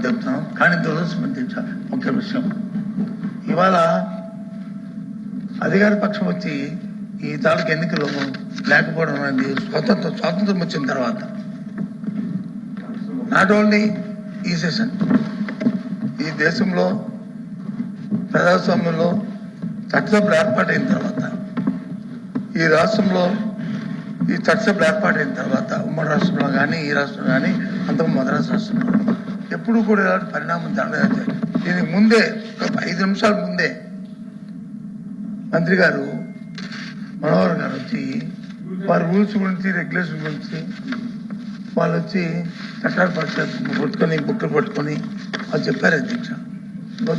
చెప్తున్నాం. కానీ దురదృష్టం అధ్యక్ష ముఖ్య విషయం, ఇవాళ అధికార పక్షం వచ్చి ఈ తాలూకు ఎన్నికలు లేకపోవడం అనేది స్వాతంత్రం వచ్చిన తర్వాత నాట్ ఓన్లీ ఈ సెషన్, ఈ దేశంలో ప్రజాస్వామ్యంలో చట్టసభలు ఏర్పాటైన తర్వాత, ఈ రాష్ట్రంలో ఈ చట్టసభలు ఏర్పాటైన తర్వాత ఉమ్మడి రాష్ట్రంలో కానీ ఈ రాష్ట్రంలో కానీ అంతకు మద్రాసు రాష్ట్రంలో ఎప్పుడు కూడా ఇలాంటి పరిణామం జరగలేదు. దీనికి ముందే ఒక 5 నిమిషాల ముందే మంత్రి గారు మనోహర్ గారు వచ్చి వారి రూల్స్ గురించి రెగ్యులేషన్ గురించి వాళ్ళు వచ్చి చట్టాలు పట్టుకొని బుక్లు పట్టుకొని వాళ్ళు చెప్పారు అధ్యక్ష.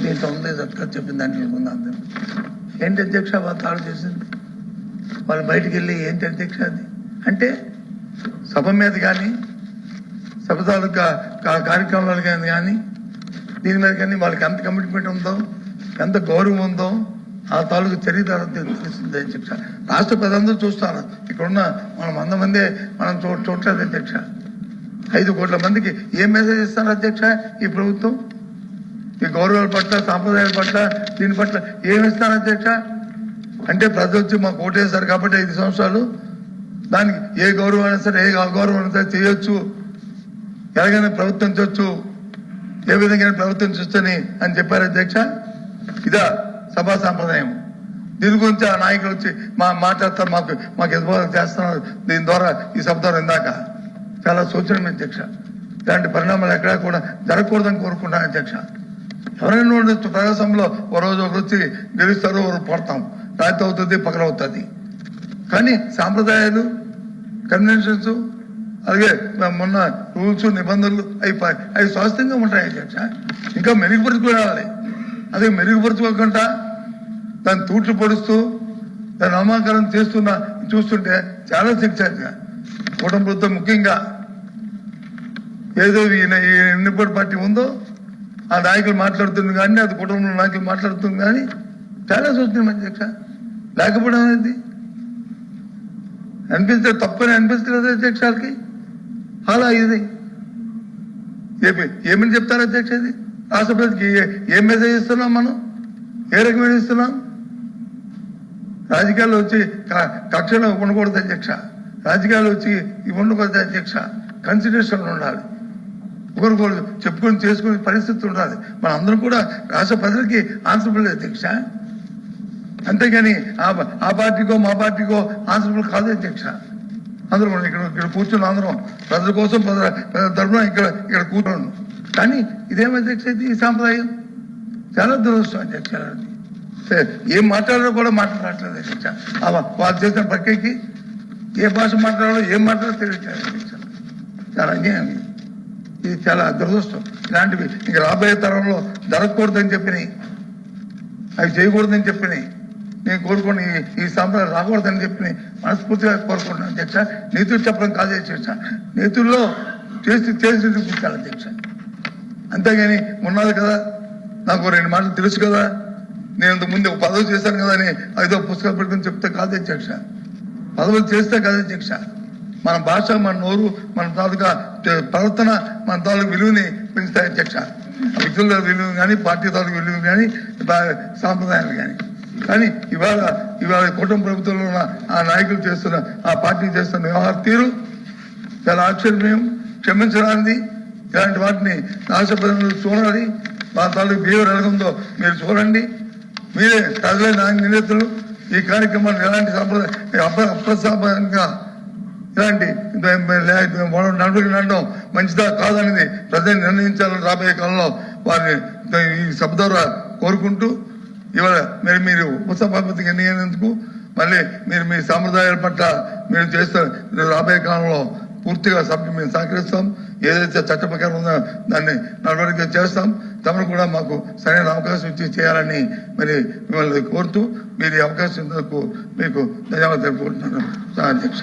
దీంట్లో ఉంది చట్టం చెప్పిన దాన్ని ఉందా ఏంటి అధ్యక్ష వాళ్ళు తాడు చేసింది, వాళ్ళు బయటికి వెళ్ళి ఏంటి అధ్యక్ష అది అంటే సభ మీద కానీ సభ తాలూకా కార్యక్రమాలు కానీ దీని మీద కానీ వాళ్ళకి ఎంత కమిట్మెంట్ ఉందో ఎంత గౌరవం ఉందో ఆ తాలూకు చరిత్ర తెలుస్తుంది అధ్యక్ష. రాష్ట్ర ప్రజలందరూ చూస్తారు, ఇక్కడున్న మనం 100 మందే మనం చూడలేదు అధ్యక్ష. 5 కోట్ల మందికి ఏం మెసేజ్ ఇస్తారు అధ్యక్ష ఈ ప్రభుత్వం? ఈ గౌరవాల పట్ల సాంప్రదాయాల పట్ల దీని పట్ల ఏమిస్తారు అధ్యక్ష? అంటే ప్రజలు వచ్చి మాకు ఓటేస్తారు కాబట్టి 5 సంవత్సరాలు దానికి ఏ గౌరవం సరే ఏ అగౌరవం సరే చేయొచ్చు, ఎలాగైనా ప్రభుత్వం చేయొచ్చు, ఏ విధంగా ప్రభుత్వం చూస్తని అని చెప్పారు అధ్యక్ష. ఇదా సభా సాంప్రదాయం. దీని గురించి ఆ నాయకులు వచ్చి మాట్లాడతారు, మాకు ఎదురు చేస్తున్నారు దీని ద్వారా, ఈ సభ ద్వారా ఇందాక చాలా సూచన అధ్యక్ష. ఇలాంటి పరిణామాలు ఎక్కడా కూడా జరగకూడదని కోరుకుంటాను అధ్యక్ష. ఎవరైనా ఉండొచ్చు ప్రజాస్వామ్యంలో ఓ రోజు ఒకరు వచ్చి గెలుస్తారు, ఒకరు పడతాం, రాత్రి అవుతుంది పగలవుతుంది. కానీ సాంప్రదాయాలు కన్వెన్షన్స్ అలాగే మొన్న రూల్స్ నిబంధనలు అవి స్వాస్థ్యంగా ఉంటాయి అధ్యక్ష. ఇంకా మెరుగుపరుచుకోవాలి. అదే మెరుగుపరుచుకోకుండా దాన్ని తూట్లు పొడుస్తూ దాన్ని అవమానకరం చూస్తుంటే చాలా శిక్షగా కూటమి ప్రభుత్వం ముఖ్యంగా ఏదో ఈ ఎన్నికల పార్టీ ఉందో ఆ నాయకులు మాట్లాడుతుంది కానీ అది కుటుంబంలో నాయకులు మాట్లాడుతుంది కానీ చాలా సూచన అధ్యక్ష. లేకపోవడం అనేది అనిపిస్తే తప్పని అనిపిస్తుంది అధ్యక్షాలకి. అలా ఇది ఏమని చెప్తారు అధ్యక్ష? ఇది రాష్ట్ర ప్రజలకి ఏం మెసేజ్ ఇస్తున్నాం, మనం ఏ రకమైన ఇస్తున్నాం? రాజకీయాల్లో వచ్చి కక్షలు ఉండకూడదు అధ్యక్ష, రాజకీయాలు వచ్చి ఇవి ఉండకూడదు అధ్యక్ష. కన్సిడరేషన్ ఉండాలి, ఒకరికొకరు చెప్పుకొని చేసుకునే పరిస్థితి ఉండాలి. మన అందరం కూడా రాష్ట్ర ప్రజలకి ఆన్సరబుల్ అధ్యక్ష. అంతేగాని ఆ పార్టీకో మా పార్టీకో ఆన్సరబుల్ కాదు అధ్యక్ష. అందరూ ఇక్కడ కూర్చుని అందరం ప్రజల కోసం తరఫున ఇక్కడ కూర్చోండి. కానీ ఇదేం అధ్యక్ష, ఈ సాంప్రదాయం చాలా దురదృష్టం అధ్యక్ష. ఏం మాట్లాడాలో కూడా మాట్లాడట్లేదు అధ్యక్ష. వాళ్ళు చేసిన ప్రక్రియకి ఏ భాష మాట్లాడాలో ఏం మాట్లాడాలో తెలియట్లేదు అధ్యక్ష. చాలా అన్యాయం, ఇది చాలా దురదృష్టం. ఇలాంటివి ఇంక రాబోయే తరంలో జరగకూడదని చెప్పినాయి, అవి చేయకూడదని చెప్పినాయి. నేను కోరుకుని ఈ సాంప్రదాయం రాకూడదని చెప్పి మనస్ఫూర్తిగా కోరుకుంటున్నాను అధ్యక్ష. నీతులు చెప్పడం కాదు అధ్యక్ష, నీతుల్లో చేసి చూపించాలి అధ్యక్ష. అంతేగాని ఉన్నది కదా, నాకు 2 మాటలు తెలుసు కదా, నేను ఇంతకుముందు ఒక పదవి చేశాను కదా అని ఏదో పుస్తకాలు పెట్టుకుని చెప్తే కాదు అధ్యక్ష. పదవులు చేస్తే కాదు అధ్యక్ష. మన భాష, మన నోరు, మన తాలూకా ప్రవర్తన, మన తాలూకు విలువని పెంచుతాయి అధ్యక్ష. వ్యక్తుల విలువ కానీ, పార్టీ తాలూకు విలువ కానీ, సాంప్రదాయాలు కానీ. కానీ ఇవాళ కుటుంబ ప్రభుత్వంలో ఉన్న ఆ నాయకులు చేస్తున్న, ఆ పార్టీ చేస్తున్న వ్యవహార తీరు చాలా ఆశ్చర్యం, క్షమించడానికి. ఇలాంటి వాటిని రాష్ట్ర ప్రజలు చూడాలి. మా తాలూకు బిహేవియర్ ఎలాగుందో మీరు చూడండి. మీరే ప్రజలే నిందితులు. ఈ కార్యక్రమాన్ని ఎలాంటి అప్రసాదంగా ఇలాంటి నడవడం మంచిదా కాదనేది ప్రజలు నిర్ణయించాలని రాబోయే కాలంలో వారిని ఈ సభ ద్వారా కోరుకుంటూ, ఇవాళ మీరు ఉపసభాపతికి ఎన్నికైనందుకు మళ్ళీ మీరు మీ సాంప్రదాయాల పట్ల మీరు చేస్తారు. రాబోయే కాలంలో పూర్తిగా సభ్యులు మేము సహకరిస్తాం. ఏదైతే చట్ట ప్రకారం ఉందో దాన్ని నడవడిగా చేస్తాం. తమను కూడా మాకు సరైన అవకాశం ఇచ్చి చేయాలని మరి మిమ్మల్ని కోరుతూ మీరు ఈ అవకాశం మీకు ధన్యవాదాలు తెలుపుకుంటున్నాను అధ్యక్ష.